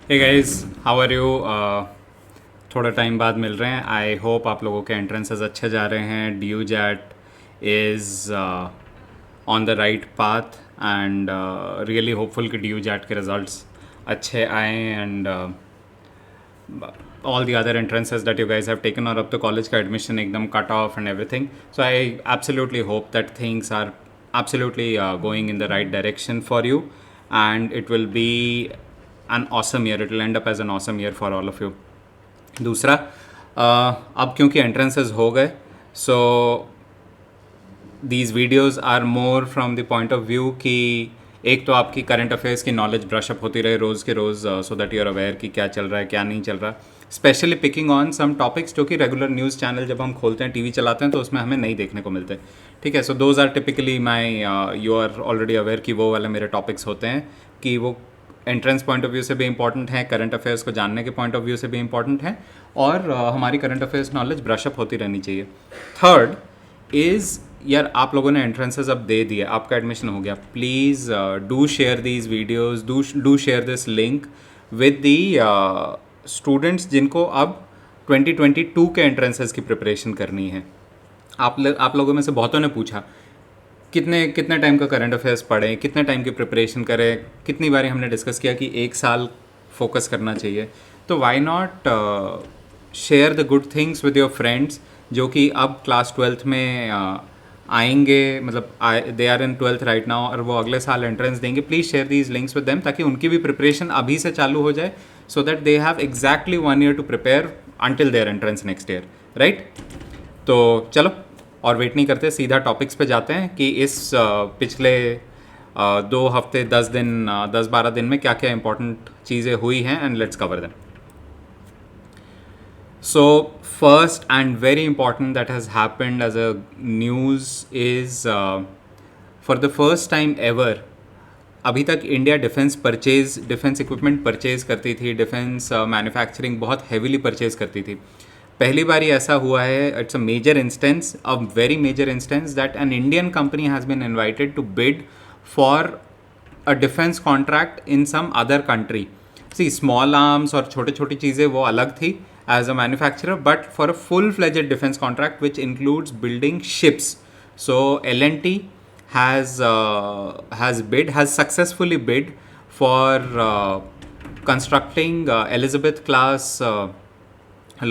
Hey guys, how are you? थोड़ा time बाद मिल रहे हैं. आई होप आप लोगों के एंट्रेंसेस अच्छे जा रहे हैं. D U JAT is on the right path and really hopeful कि डी यू जैट के रिजल्ट्स अच्छे आए and all the other entrances that you guys have taken or up to college का admission एकदम cut off and everything. So I absolutely hope that things are absolutely going in the right direction for you and it will be an awesome year. It will end up as an awesome year for all of you. दूसरा, अब क्योंकि entrances हो गए, so these videos are more from the point of view कि एक तो आपकी current affairs की नॉलेज ब्रशअप होती रहे रोज़ के रोज़, so that you are aware कि क्या चल रहा है क्या नहीं चल रहा. Specially picking on some topics जो कि रेगुलर न्यूज़ चैनल जब हम खोलते हैं, टीवी चलाते हैं, तो उसमें हमें नहीं देखने को मिलते. ठीक है, so those are typically my, you are already aware कि वो वाले मेरे टॉपिक्स होते हैं कि वो एंट्रेंस पॉइंट ऑफ व्यू से भी इंपॉर्टेंट है, करंट अफेयर्स को जानने के पॉइंट ऑफ व्यू से भी इंपॉर्टेंट है, और हमारी करंट अफेयर्स नॉलेज ब्रशअप होती रहनी चाहिए. थर्ड इज़, यार आप लोगों ने एंट्रेंसेस अब दे दिए, आपका एडमिशन हो गया, please do share these videos, do share this link with the students जिनको अब 2022 के एंट्रेंसेस की प्रिपरेशन करनी है. आप लोगों में से बहुतों ने पूछा कितने कितने टाइम का करंट अफेयर्स पढ़ें, कितने टाइम की प्रिपरेशन करें. कितनी बारी हमने डिस्कस किया कि एक साल फोकस करना चाहिए. तो why not share the good things with your friends जो कि अब क्लास 12th में आएंगे, मतलब they are in 12th right now और वो अगले साल एंट्रेंस देंगे. Please share these links with them ताकि उनकी भी प्रिपरेशन अभी से चालू हो जाए, so that they have exactly 1 year to prepare until their entrance next year, right. तो चलो और वेट नहीं करते, सीधा टॉपिक्स पे जाते हैं कि इस पिछले 2 हफ्ते 10 दिन 10-12 दिन में क्या क्या इंपॉर्टेंट चीज़ें हुई हैं, and let's cover them. So first and very important that has happened as a news is for the first time ever, अभी तक इंडिया डिफेंस इक्विपमेंट परचेज करती थी, डिफेंस मैन्युफैक्चरिंग बहुत हैवीली परचेज करती थी. पहली बार ही ऐसा हुआ है, it's a major instance, a very major instance, that an Indian company has been invited to bid for a defence contract in some other country. See, small arms और छोटी छोटी चीज़ें वो अलग थी as a manufacturer, but for a full fledged defence contract which includes building ships. So L&T has successfully bid for constructing Elizabeth class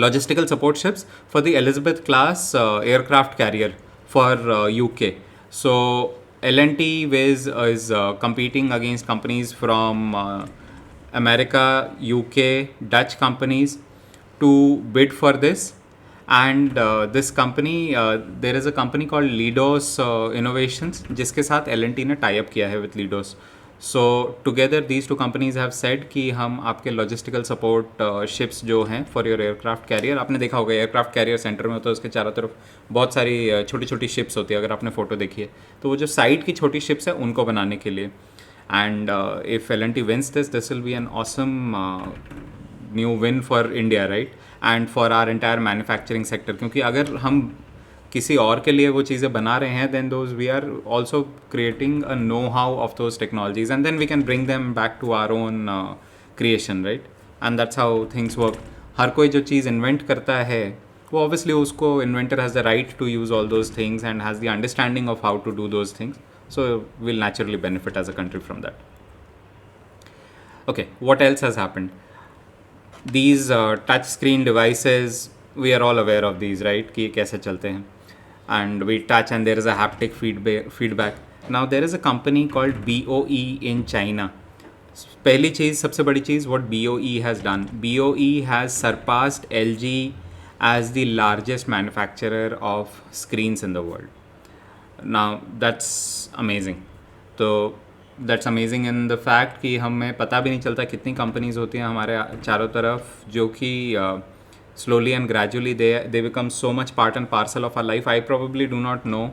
logistical support ships for the Elizabeth class aircraft carrier for UK. So L&T is competing against companies from America, UK, Dutch companies to bid for this. And this company, there is a company called Leidos Innovations जिसके साथ L&T ने tie up किया है with Leidos. So together these two companies have said कि हम आपके logistical support ships जो हैं फॉर योर एयरक्राफ्ट कैरियर, आपने देखा होगा एयरक्राफ्ट कैरियर सेंटर में होता है, उसके चारों तरफ बहुत सारी छोटी छोटी शिप्स होती है, अगर आपने फ़ोटो देखी है तो वो जो साइड की छोटी शिप्स है उनको बनाने के लिए. And if L&T wins this will be an awesome new win for India, right, and for our entire manufacturing sector. क्योंकि अगर हम किसी और के लिए वो चीज़ें बना रहे हैं, then those we are also creating a know how of those technologies and then we can bring them back to our own creation, right. And that's how things work. हर कोई जो चीज़ इन्वेंट करता है वो ऑब्वियसली उसको inventor has the right to use all those things and has the understanding of how to do those things. So will naturally benefit as a country from that. Okay, what else has happened? These touch screen devices, we are all aware of these, right, कि कैसे चलते हैं, and we touch and there is a haptic feedback. Now there is a company called BOE in China. पहली चीज़, सबसे बड़ी चीज़, what BOE has done, BOE has surpassed LG as the largest manufacturer of screens in the world. Now that's amazing. तो that's amazing in the fact कि हमें पता भी नहीं चलता कितनी कंपनीज होती हैं हमारे चारों तरफ जो कि slowly and gradually they become so much part and parcel of our life. I probably do not know,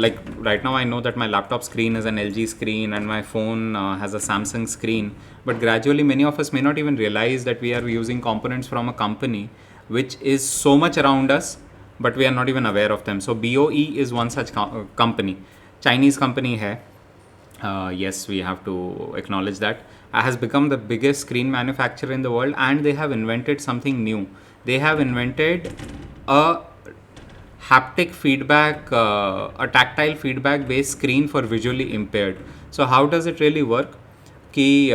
like right now I know that my laptop screen is an LG screen and my phone has a Samsung screen, but gradually many of us may not even realize that we are using components from a company which is so much around us but we are not even aware of them. So BOE is one such company. Chinese company है Yes, we have to acknowledge that. Has become the biggest screen manufacturer in the world, and they have invented something new. They have invented a haptic feedback, a tactile feedback based screen for visually impaired. So how does it really work? Ki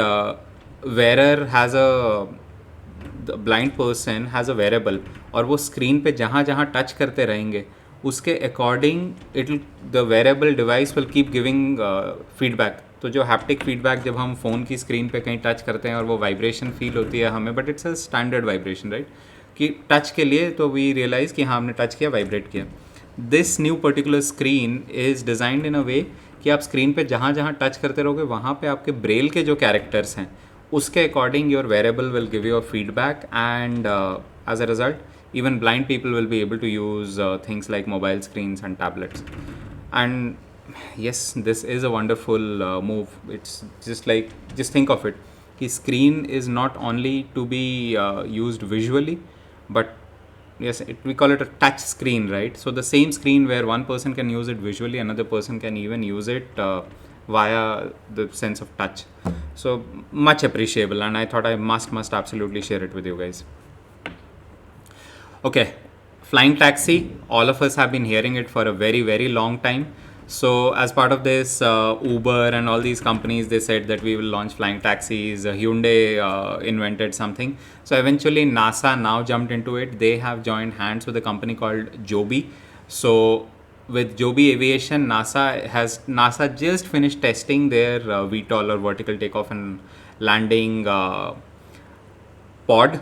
wearer has a the blind person has a wearable, और वो screen पे जहाँ जहाँ touch करते रहेंगे उसके according it the wearable device will keep giving feedback. तो जो हैप्टिक फीडबैक जब हम फ़ोन की स्क्रीन पे कहीं टच करते हैं और वो वाइब्रेशन फील होती है हमें, but it's a standard vibration right, कि टच के लिए तो वी रियलाइज़ कि हाँ हमने टच किया, वाइब्रेट किया. This new particular screen is designed in a way कि आप स्क्रीन पे जहाँ जहाँ टच करते रहोगे वहाँ पे आपके ब्रेल के जो कैरेक्टर्स हैं उसके according your wearable will give you a feedback, and as a result even blind people will be able to use things like mobile screens and tablets. And yes, this is a wonderful move. It's just like, just think of it, the screen is not only to be used visually, but yes, we call it a touch screen, right? So the same screen where one person can use it visually, another person can even use it via the sense of touch. So much appreciable, and I thought I must absolutely share it with you guys. Okay, flying taxi. All of us have been hearing it for a very long time. So as part of this, Uber and all these companies, they said that we will launch flying taxis. Hyundai invented something. So eventually NASA now jumped into it. They have joined hands with a company called Joby. So with Joby Aviation, NASA just finished testing their VTOL, or vertical takeoff and landing pod,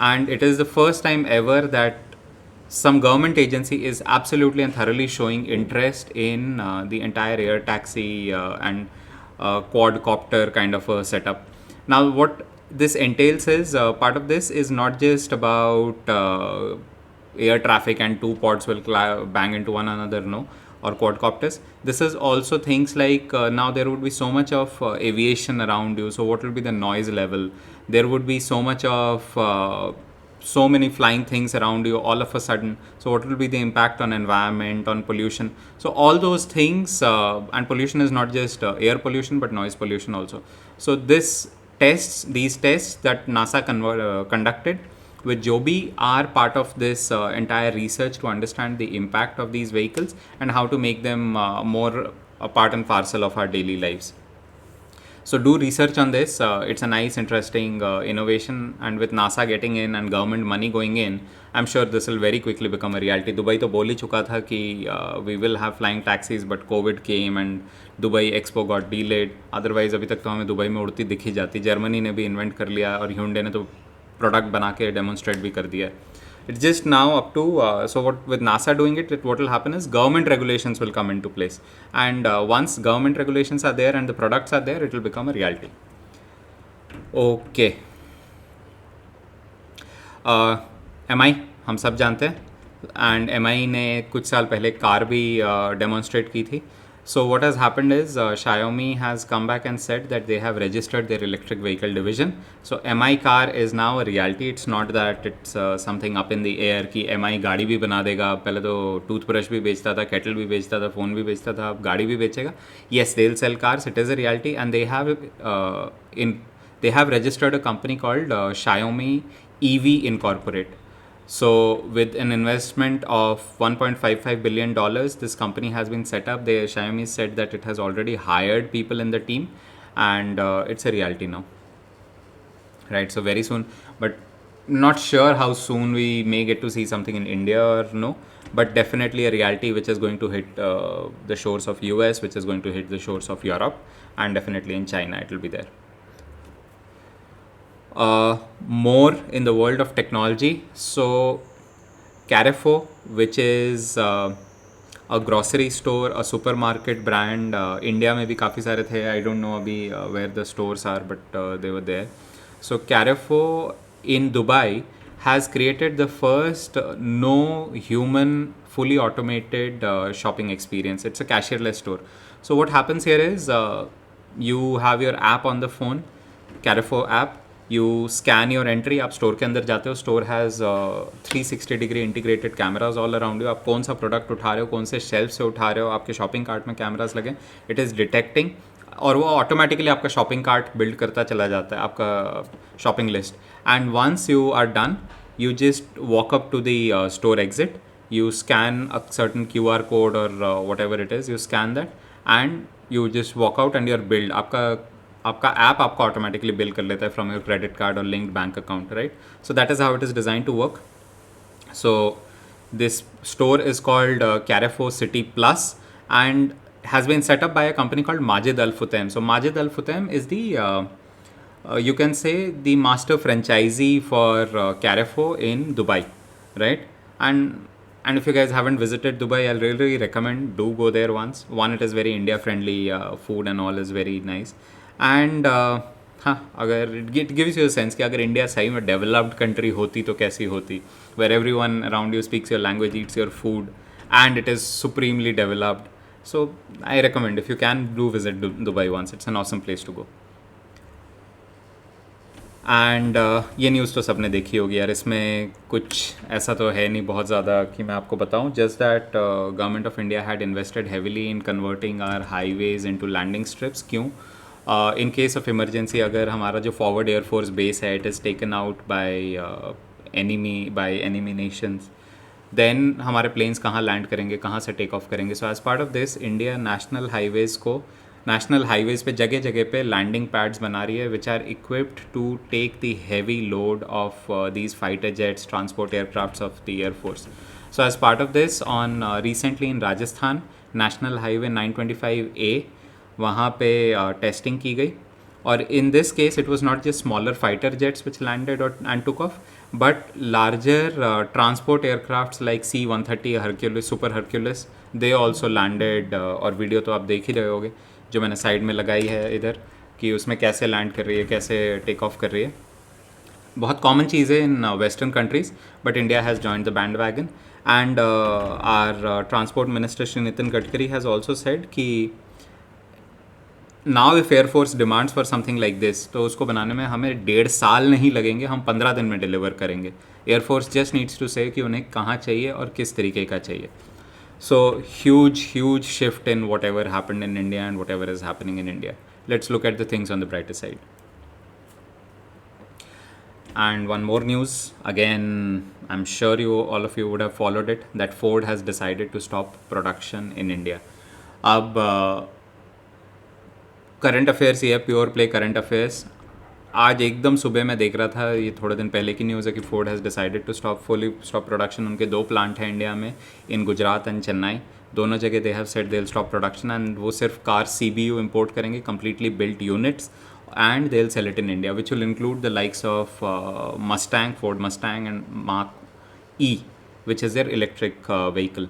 and it is the first time ever that some government agency is absolutely and thoroughly showing interest in the entire air taxi and quadcopter kind of a setup. Now, what this entails is part of this is not just about air traffic and two pods will bang into one another, no, or quadcopters. This is also things like now there would be so much of aviation around you. So, what will be the noise level? There would be so much of so many flying things around you all of a sudden. So what will be the impact on environment, on pollution? So all those things, and pollution is not just air pollution but noise pollution also. So these tests that NASA conducted with Joby are part of this entire research to understand the impact of these vehicles and how to make them more a part and parcel of our daily lives. So do research on this. It's a nice, interesting innovation, and with NASA getting in and government money going in, I'm sure this will very quickly become a reality. Dubai तो बोल ही चुका था कि we will have flying taxis, but COVID came and Dubai Expo got delayed. Otherwise अभी तक तो हमें Dubai में उड़ती दिखी जाती. जर्मनी ने भी इन्वेंट कर लिया और Hyundai ने तो प्रोडक्ट बना के डेमोन्स्ट्रेट भी कर दिया. It's just now up to so what with NASA doing it, what will happen is government regulations will come into place, and once government regulations are there and the products are there, it will become a reality. Okay. MI हम सब जानते हैं, and MI ने कुछ साल पहले car भी demonstrate की थी. So what has happened is Xiaomi has come back and said that they have registered their electric vehicle division. So MI car is now a reality. It's not that it's something up in the air कि MI गाड़ी भी बना देगा. पहले तो toothbrush भी बेचता था, केटल भी बेचता था, फ़ोन भी बेचता था, अब गाड़ी भी बेचेगा. Yes, they'll sell cars. It is a reality, and they have registered a company called Xiaomi EV Incorporate. So with an investment of $1.55 billion, this company has been set up. Xiaomi said that it has already hired people in the team, and it's a reality now. Right, so very soon, but not sure how soon we may get to see something in India or no, but definitely a reality which is going to hit the shores of US, which is going to hit the shores of Europe, and definitely in China it will be there. More in the world of technology. So Carrefour, which is a grocery store, a supermarket brand, India में भी काफ़ी सारे थे. I don't know अभी where the stores are, but they were there. So Carrefour in Dubai has created the first no human fully automated shopping experience. It's a cashierless store. So what happens here is you have your app on the phone, Carrefour app. You scan your entry, आप store के अंदर जाते हो, store has 360 degree integrated cameras all around you, आप कौन सा product उठा रहे हो, कौन से शेल्फ से उठा रहे हो, आपके शॉपिंग कार्ट में कैमराज लगे, इट इज़ डिटेक्टिंग, और वो ऑटोमेटिकली आपका शॉपिंग कार्ट बिल्ड करता चला जाता है, आपका shopping list. And once you are done, you just walk up to the store exit, you scan a certain QR code or whatever it is, you scan that and you just walk out and you're billed. आपका app आपको automatically bill कर लेता है from your credit card और linked bank account, right? So that is how it is design to work. So this store is called Carrefour City Plus and has been set up by a company called Majid Al Futtaim. So Majid Al Futtaim is the you can say the master franchisee for Carrefour in Dubai, right? And if you guys haven't visited Dubai, I'll really recommend do go there once. One, it is very India friendly, food and all is very nice. And हाँ, अगर it gives you a sense कि अगर India सही में developed country होती तो कैसी होती, where everyone around you speaks your language, eats your food, and it is supremely developed. So I recommend, if you can, do visit Dubai once. It's an awesome place to go. And ये news तो सबने देखी होगी यार, इसमें कुछ ऐसा तो है नहीं बहुत ज़्यादा कि मैं आपको बताऊं. Just that government of India had invested heavily in converting our highways into landing strips. क्यों? इन केस ऑफ इमरजेंसी, अगर हमारा जो फॉरवर्ड एयरफोर्स बेस है it is taken out by enemy nations, then हमारे प्लेन्स कहाँ land करेंगे, कहाँ से टेक ऑफ करेंगे. So as part of this, India national highways पे जगह जगह पे लैंडिंग पैड्स बना रही है which are equipped to take the heavy load of these fighter jets, transport aircrafts of the air force. So as part of this, on recently in Rajasthan, national highway 925A, वहाँ पे testing की गई. और in this case it was not just smaller fighter jets which landed and took off, but larger transport aircrafts like C-130 Hercules, Super Hercules, they also landed. और video तो आप देख ही रहे होगे जो मैंने साइड में लगाई है इधर, कि उसमें कैसे लैंड कर रही है, कैसे टेक ऑफ कर रही है. बहुत कॉमन चीज़ है in western countries, but India has joined the bandwagon. And our transport minister Shri Nitin Gadkari has also said कि now if air force demands for something like this, तो उसको बनाने में हमें 1.5 साल नहीं लगेंगे, हम 15 दिन में डिलीवर करेंगे. एयरफोर्स जस्ट नीड्स टू से कि उन्हें कहाँ चाहिए और किस तरीके का चाहिए. So huge shift in what ever happened in India and what ever is happening in India. Let's look at the things on the brighter side. And one more news, again, I'm sure all of you would have followed it, that Ford has decided to stop production in India. अब current affairs, ये है pure play current affairs. आज एकदम सुबह मैं देख रहा था, ये थोड़े दिन पहले की न्यूज़ है कि Ford has decided to stop production. उनके 2 प्लांट हैं इंडिया में, इन गुजरात एंड चेन्नई. दोनों जगह they have said they will stop production and वो सिर्फ कार CBU इम्पोर्ट करेंगे, completely built units, and they'll sell it in India, which will include the likes of Mustang, Ford Mustang, and Mark E, which is their electric vehicle.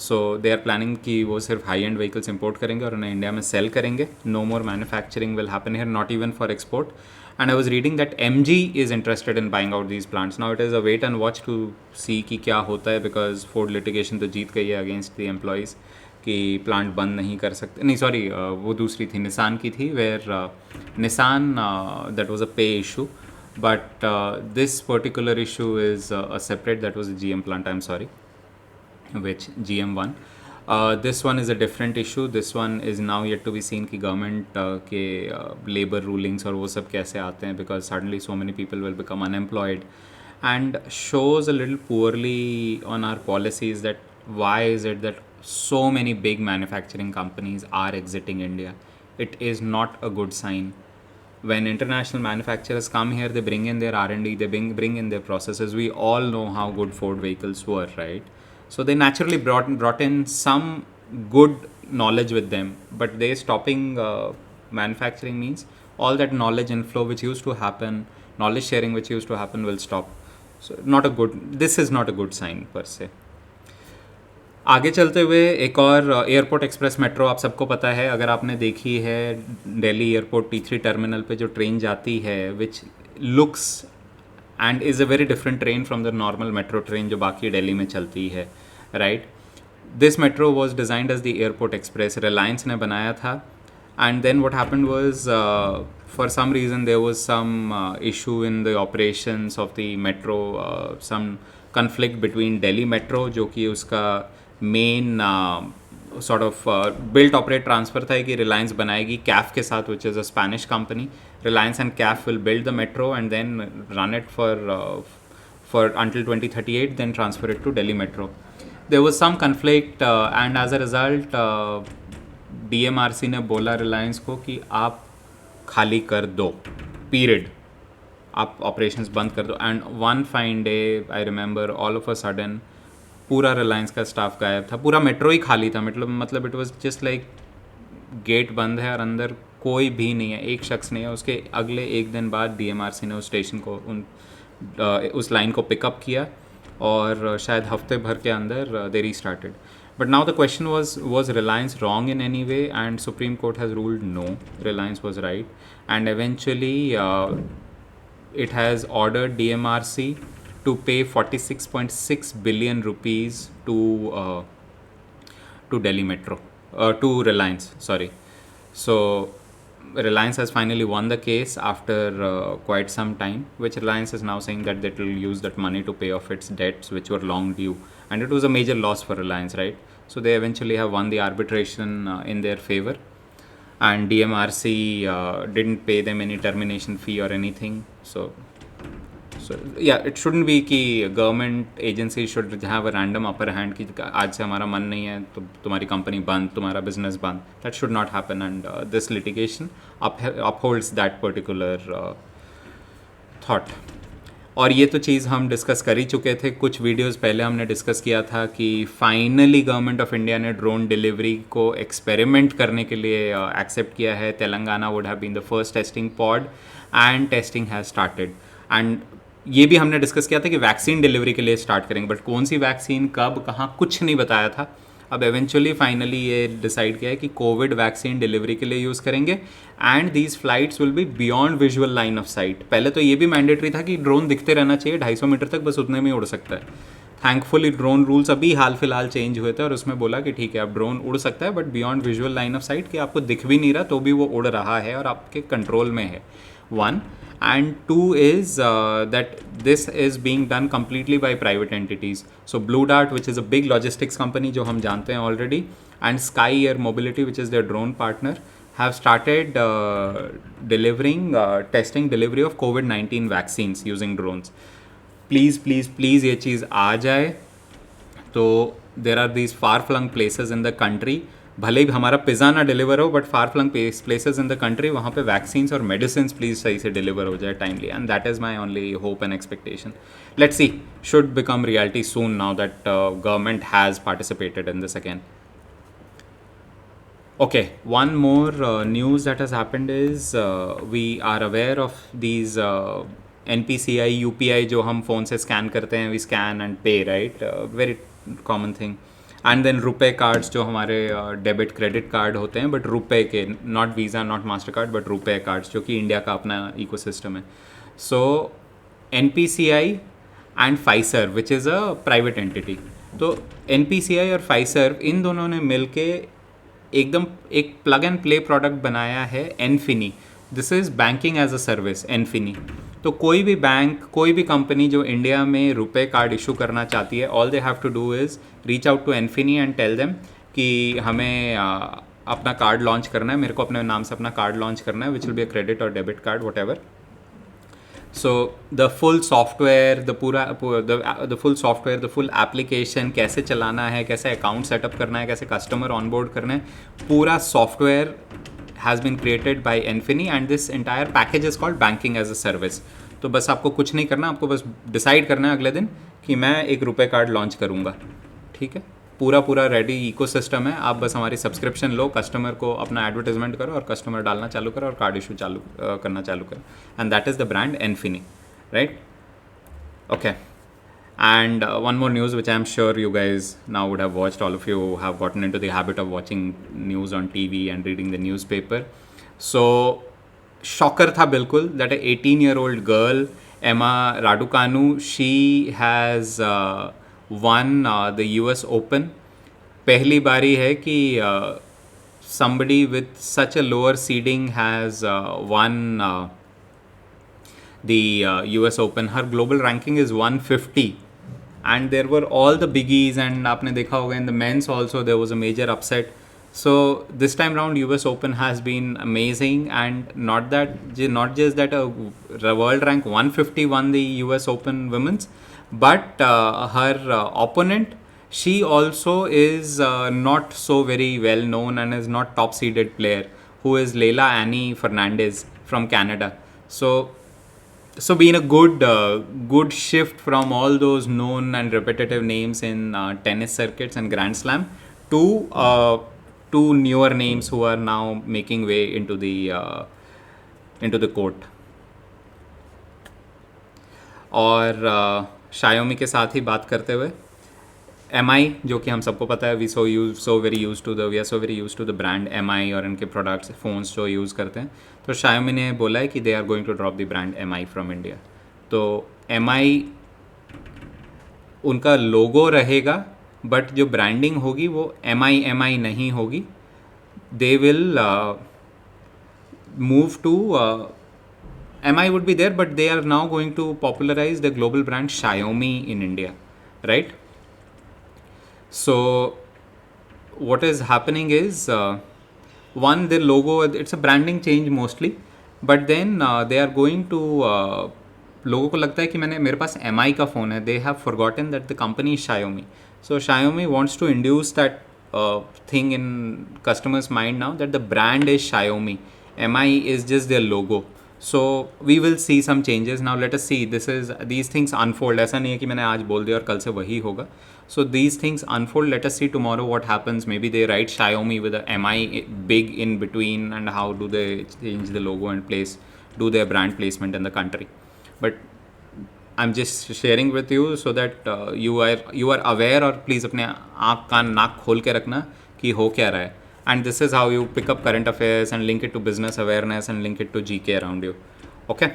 So they are planning कि वो सिर्फ high end vehicles import करेंगे और उन्हें India में sell करेंगे. No more manufacturing will happen here, not even for export. And I was reading that MG is interested in buying out these plants. Now it is a wait and watch to see कि क्या होता है, because Ford litigation तो जीत गई है against the employees कि plant बंद नहीं कर सकते. नहीं, सॉरी, वो दूसरी थी, निसान की थी, where Nissan that was a pay issue, but this particular issue is a separate, that was a GM plant, I am sorry, which GM won. This one is a different issue. This one is now yet to be seen कि government के labour rulings और वो सब कैसे आते हैं, because suddenly so many people will become unemployed, and shows a little poorly on our policies that why is it that so many big manufacturing companies are exiting India. It is not a good sign. When international manufacturers come here, they bring in their R&D, they bring in their processes. We all know how good Ford vehicles were, right? So they naturally brought in some good knowledge with them, but they stopping manufacturing means all that knowledge inflow which used to happen, knowledge sharing which used to happen, will stop. So this is not a good sign per se. आगे चलते हुए एक और airport express metro, आप सबको पता है, अगर आपने देखी है दिल्ली एयरपोर्ट T3 टर्मिनल पे जो ट्रेन जाती है, which looks and is a very different train from the normal metro train जो बाकी दिल्ली में चलती है, right. This metro was designed as the airport express, Reliance ने बनाया था. And then what happened was for some reason there was some issue in the operations of the metro, some conflict between Delhi Metro जो कि उसका main sort of built operate transfer था कि Reliance बनाएगी CAF के साथ, which is a Spanish company. Reliance and CAF will build the metro and then run it for until 2038, then transfer it to Delhi Metro. There was some conflict and as a result DMRC ने बोला रिलायंस को कि आप खाली कर दो, period, आप operations बंद कर दो. And one fine day I remember all of a sudden पूरा रिलायंस का स्टाफ गायब था, पूरा मेट्रो ही खाली था. मतलब it was just like get बंद है और अंदर कोई भी नहीं है, एक शख्स नहीं है. उसके अगले एक दिन बाद DMRC ने उस स्टेशन को उस लाइन को पिकअप किया और शायद हफ्ते भर के अंदर दे restarted. But now the question was Reliance wrong in any way? And Supreme Court has ruled no, Reliance was right. And eventually it has ordered DMRC to pay 46.6 billion rupees to Delhi Metro, to Reliance, sorry. So Reliance has finally won the case after quite some time, which Reliance is now saying that they will use that money to pay off its debts which were long due. And it was a major loss for Reliance, right? So they eventually have won the arbitration in their favor, and DMRC didn't pay them any termination fee or anything. So yeah, it shouldn't be कि government agency should have a random upper hand कि आज से हमारा मन नहीं है तो तुम्हारी कंपनी बंद, तुम्हारा बिजनेस बंद. That should not happen, and this litigation upholds that particular thought. और ये तो चीज़ हम डिस्कस कर ही चुके थे, कुछ वीडियोस पहले हमने डिस्कस किया था कि फाइनली गवर्नमेंट ऑफ इंडिया ने ड्रोन डिलीवरी को एक्सपेरिमेंट करने के लिए एक्सेप्ट किया है. Telangana would have been the first testing pod and testing has started. And ये भी हमने डिस्कस किया था कि वैक्सीन डिलीवरी के लिए स्टार्ट करेंगे, बट कौन सी वैक्सीन कब कहाँ कुछ नहीं बताया था. अब एवेंचुअली फाइनली ये डिसाइड किया है कि कोविड वैक्सीन डिलीवरी के लिए यूज़ करेंगे and these flights will be beyond visual line of site. पहले तो ये भी मैंडेटरी था कि ड्रोन दिखते रहना चाहिए 250 मीटर तक, बस उतने में उड़ सकता है. थैंकफुली ड्रोन रूल्स अभी हाल फिलहाल चेंज हुए थे और उसमें बोला कि ठीक है अब ड्रोन उड़ सकता है but beyond visual line of site, कि आपको दिख भी नहीं रहा तो भी वो उड़ रहा है और आपके कंट्रोल में है. 1 and 2 is that this is being done completely by private entities. So Blue Dart, which is a big logistics company जो हम जानते हैं already, and Sky Air Mobility, which is their drone partner, have started delivering testing delivery of COVID-19 vaccines using drones. Please ये चीज़ आ जाए. तो there are these far-flung places in the country, भले ही हमारा pizza ना डिलीवर हो but far flung places in the country, वहाँ पे vaccines और मेडिसिन प्लीज़ सही से डिलीवर हो जाए timely. And that is my only hope and expectation. Let's see, should become reality soon now that government has participated in this again. Okay, one more news that has happened is we are aware of these NPCI, UPI जो हम phone से scan करते हैं, we scan and pay, right? Very common thing. And then RuPay cards जो हमारे debit credit card होते हैं but RuPay के, not Visa not Mastercard but RuPay cards, जो कि इंडिया का अपना इकोसिस्टम है. So NPCI and Fiserv which is a private entity. तो NPCI और फाइसर इन दोनों ने मिल के एकदम एक प्लग एंड प्ले प्रोडक्ट बनाया है एनफिनी. This is banking as a service, एनफिनी. तो कोई भी बैंक, कोई भी कंपनी जो इंडिया में रुपए कार्ड इशू करना चाहती है, all they have to do is reach out to एनफिनी एंड टेल देम कि हमें अपना कार्ड लॉन्च करना है, मेरे को अपने नाम से अपना कार्ड लॉन्च करना है, which will be a credit और debit card, whatever. So the full software, the full application, कैसे चलाना है, कैसे अकाउंट सेटअप करना है, कैसे कस्टमर ऑनबोर्ड करना है, पूरा software has been created by Enfini and this entire package is called banking as a service. तो बस आपको कुछ नहीं करना, आपको बस डिसाइड करना है अगले दिन कि मैं एक रुपए कार्ड लॉन्च करूँगा. ठीक है, पूरा रेडी इकोसिस्टम है. आप बस हमारी सब्सक्रिप्शन लो, कस्टमर को अपना एडवर्टाइजमेंट करो और कस्टमर डालना चालू करो और कार्ड इशू करना चालू करो. And that is the brand Enfini, right? Okay. And one more news which I'm sure you guys now would have watched, all of you have gotten into the habit of watching news on TV and reading the newspaper. So shocker tha bilkul that a 18-year-old girl, Emma Raducanu, she has won the US Open. पहली बारी है कि somebody with such a lower seeding has won the US Open. Her global ranking is 150, and there were all the biggies, and आपने देखा होगा in the men's also there was a major upset. So this time round US Open has been amazing, and not just that a world rank 150 won the US Open women's, but her opponent, she also is not so very well known and is not top seeded player, who is Leila Annie Fernandez from Canada. So been a good shift from all those known and repetitive names in tennis circuits and Grand Slam to two newer names who are now making way into the court. और Xiaomi के साथ ही बात करते हुए MI, जो कि हम सबको पता है, we are so very use to the brand MI और इनके प्रोडक्ट्स फ़ोन्स जो यूज़ करते हैं. तो Xiaomi ने बोला है कि they are going to drop the brand MI from India. तो MI उनका लोगो रहेगा, बट जो ब्रांडिंग होगी वो MI नहीं होगी. They will move to MI would be there, but they are now going to popularize the global brand Xiaomi in India, right? So what is happening is one, their logo, it's a branding change mostly, but then they are going to लोगों को लगता है कि मेरे पास MI का phone है. They have forgotten that the company is Xiaomi. So Xiaomi wants to induce that thing in customers' mind now that the brand is Xiaomi. MI is just their logo. So we will see some changes. Now let us see. These things unfold. ऐसा नहीं है कि मैंने आज बोल दिया और कल से वही होगा. So these things unfold. Let us see tomorrow what happens. Maybe they write Xiaomi with a MI big in between, and how do they change the logo and do their brand placement in the country. But I'm just sharing with you so that you are aware, और please अपने आँख कान नाक खोल के रखना कि हो क्या रहा है. And this is how you pick up current affairs and link it to business awareness and link it to GK around you. Okay.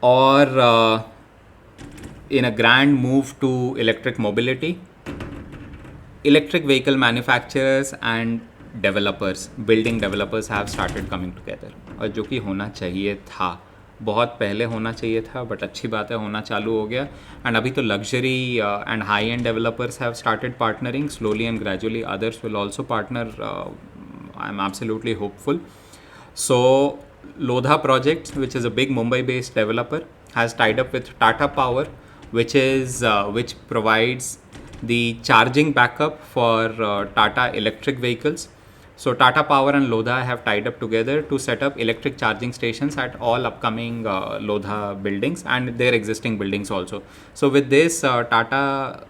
Or in a grand move to electric mobility, electric vehicle manufacturers and developers, building developers have started coming together. और जो कि होना चाहिए था, बहुत पहले होना चाहिए था, बट अच्छी बात है होना चालू हो गया. एंड अभी तो luxury and high and developers have started partnering slowly and gradually. Others will also partner. I am absolutely hopeful. So Lodha Projects, which is a big Mumbai-based developer, has tied up with Tata Power, which provides the charging backup for Tata electric vehicles. So Tata Power and Lodha have tied up together to set up electric charging stations at all upcoming Lodha buildings and their existing buildings also. So with this, Tata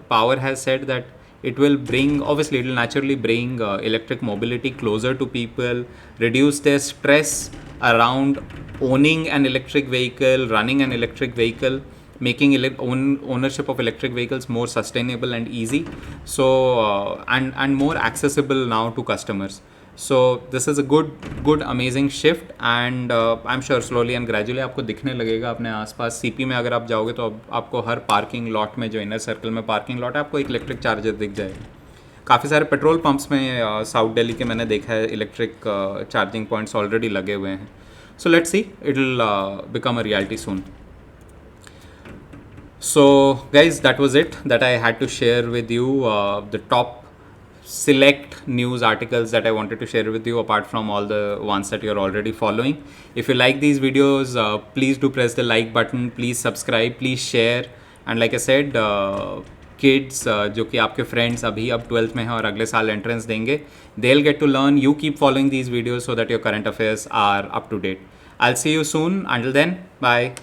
Power has said that it will naturally bring electric mobility closer to people, reduce their stress around owning an electric vehicle, running an electric vehicle, making ownership of electric vehicles more sustainable and easy. So and more accessible now to customers. So this is a good amazing shift, and I'm sure slowly and gradually आपको दिखने लगेगा अपने आसपास. CP में अगर आप जाओगे तो आपको हर पार्किंग लॉट में, जो इनर सर्कल में पार्किंग लॉट है, आपको एक इलेक्ट्रिक चार्जर दिख जाएगा. काफ़ी सारे पेट्रोल पंप्स में साउथ दिल्ली के मैंने देखा है इलेक्ट्रिक चार्जिंग पॉइंट्स ऑलरेडी लगे हुए हैं. So let's see, it will become a reality soon. So guys, that was it that I had to share with you, the top select news articles that I wanted to share with you, apart from all the ones that you're already following. If you like these videos, please do press the like button, please subscribe, please share. And like I said, kids जो कि आपके friends अभी अब 12th में हैं और अगले साल entrance देंगे, they'll get to learn. You keep following these videos so that your current affairs are up to date. I'll see you soon. Until then, bye.